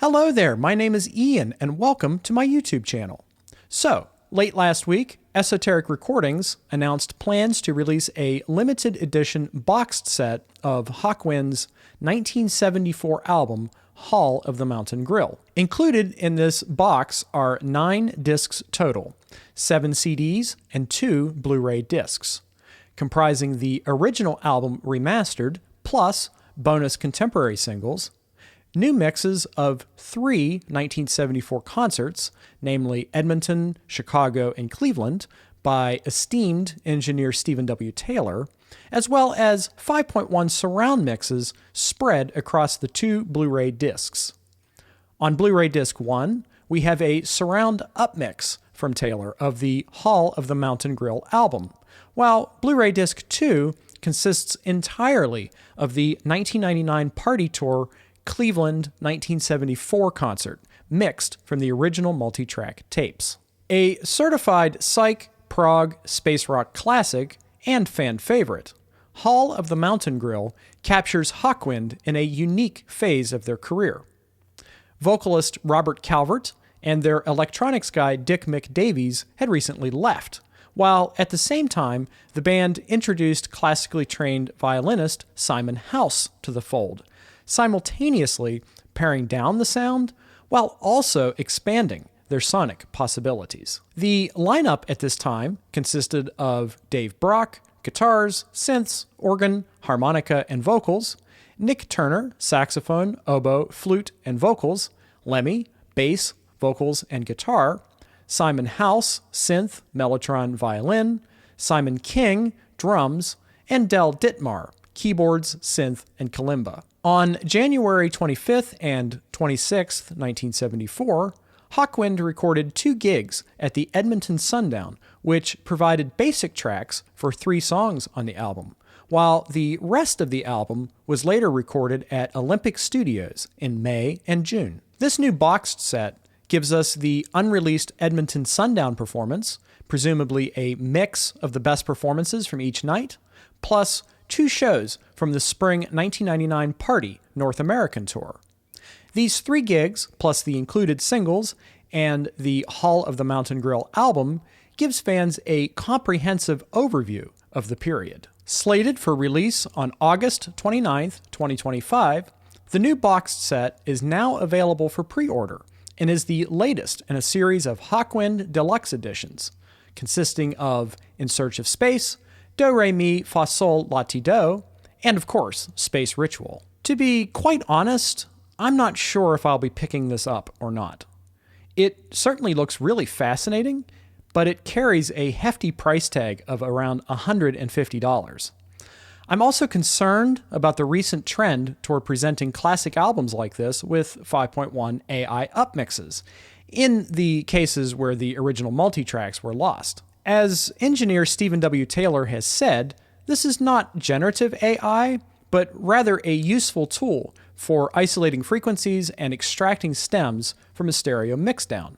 Hello there, my name is Ian, and welcome to my YouTube channel. So, late last week, Esoteric Recordings announced plans to release a limited edition boxed set of Hawkwind's 1974 album, Hall of the Mountain Grill. Included in this box are 9 discs total, 7 CDs and 2 Blu-ray discs, comprising the original album remastered, plus bonus contemporary singles, new mixes of 3 1974 concerts, namely Edmonton, Chicago, and Cleveland, by esteemed engineer Stephen W. Taylor, as well as 5.1 surround mixes spread across the 2 Blu-ray discs. On Blu-ray Disc 1, we have a surround up mix from Taylor of the Hall of the Mountain Grill album, while Blu-ray Disc 2 consists entirely of the 1999 Party Tour Cleveland 1974 concert, mixed from the original multi-track tapes. A certified psych, prog, space rock classic, and fan favorite, Hall of the Mountain Grill captures Hawkwind in a unique phase of their career. Vocalist Robert Calvert and their electronics guy Dick McDavies had recently left, while at the same time the band introduced classically trained violinist Simon House to the fold, simultaneously paring down the sound while also expanding their sonic possibilities. The lineup at this time consisted of Dave Brock, guitars, synths, organ, harmonica, and vocals, Nick Turner, saxophone, oboe, flute, and vocals, Lemmy, bass, vocals, and guitar, Simon House, synth, mellotron, violin, Simon King, drums, and Del Ditmar, keyboards, synth, and kalimba. On January 25th and 26th, 1974, Hawkwind recorded 2 gigs at the Edmonton Sundown, which provided basic tracks for 3 songs on the album, while the rest of the album was later recorded at Olympic Studios in May and June. This new boxed set gives us the unreleased Edmonton Sundown performance, presumably a mix of the best performances from each night, plus 2 shows from the spring 1999 Party North American tour. These 3 gigs, plus the included singles and the Hall of the Mountain Grill album, gives fans a comprehensive overview of the period. Slated for release on August 29th, 2025, the new boxed set is now available for pre-order and is the latest in a series of Hawkwind Deluxe editions, consisting of In Search of Space, Do Re Mi Fa Sol La Ti Do, and of course, Space Ritual. To be quite honest, I'm not sure if I'll be picking this up or not. It certainly looks really fascinating, but it carries a hefty price tag of around $150. I'm also concerned about the recent trend toward presenting classic albums like this with 5.1 AI upmixes, in the cases where the original multitracks were lost. As engineer Stephen W. Taylor has said, this is not generative AI, but rather a useful tool for isolating frequencies and extracting stems from a stereo mixdown.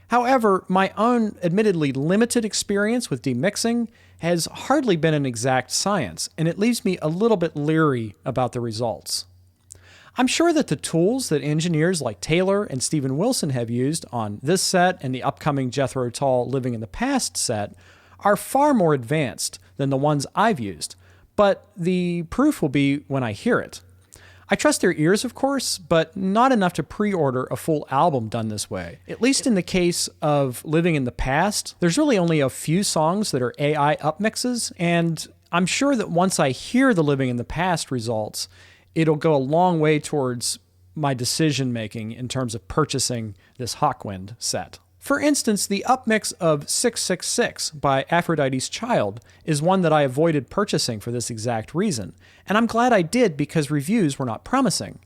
However, my own admittedly limited experience with demixing has hardly been an exact science, and it leaves me a little bit leery about the results. I'm sure that the tools that engineers like Taylor and Steven Wilson have used on this set and the upcoming Jethro Tull Living in the Past set are far more advanced than the ones I've used, but the proof will be when I hear it. I trust their ears, of course, but not enough to pre-order a full album done this way. At least in the case of Living in the Past, there's really only a few songs that are AI upmixes, and I'm sure that once I hear the Living in the Past results, it'll go a long way towards my decision-making in terms of purchasing this Hawkwind set. For instance, the upmix of 666 by Aphrodite's Child is one that I avoided purchasing for this exact reason, and I'm glad I did because reviews were not promising.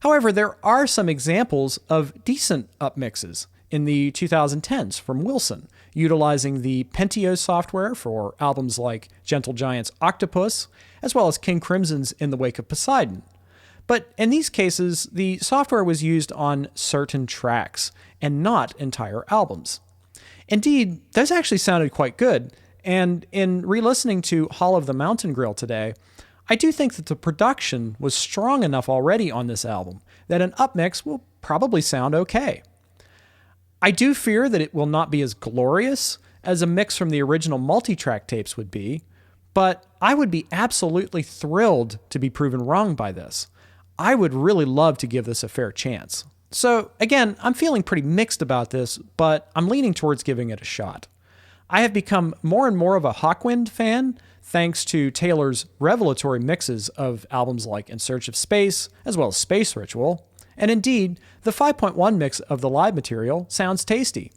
However, there are some examples of decent upmixes in the 2010s from Wilson, utilizing the Pentio software for albums like Gentle Giant's Octopus, as well as King Crimson's In the Wake of Poseidon. But in these cases, the software was used on certain tracks and not entire albums. Indeed, those actually sounded quite good, and in re-listening to Hall of the Mountain Grill today, I do think that the production was strong enough already on this album that an upmix will probably sound okay. I do fear that it will not be as glorious as a mix from the original multi-track tapes would be, but I would be absolutely thrilled to be proven wrong by this. I would really love to give this a fair chance. So again, I'm feeling pretty mixed about this, but I'm leaning towards giving it a shot. I have become more and more of a Hawkwind fan thanks to Taylor's revelatory mixes of albums like In Search of Space, as well as Space Ritual, and indeed, the 5.1 mix of the live material sounds tasty.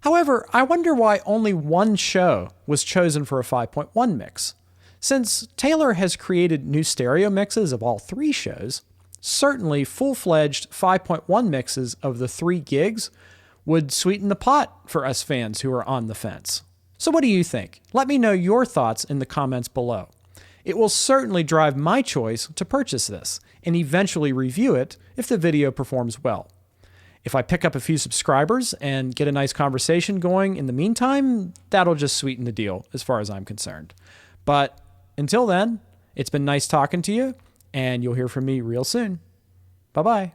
However, I wonder why only one show was chosen for a 5.1 mix. Since Taylor has created new stereo mixes of all 3 shows, certainly full-fledged 5.1 mixes of the 3 gigs would sweeten the pot for us fans who are on the fence. So what do you think? Let me know your thoughts in the comments below. It will certainly drive my choice to purchase this and eventually review it if the video performs well. If I pick up a few subscribers and get a nice conversation going in the meantime, that'll just sweeten the deal as far as I'm concerned. But until then, it's been nice talking to you, and you'll hear from me real soon. Bye-bye.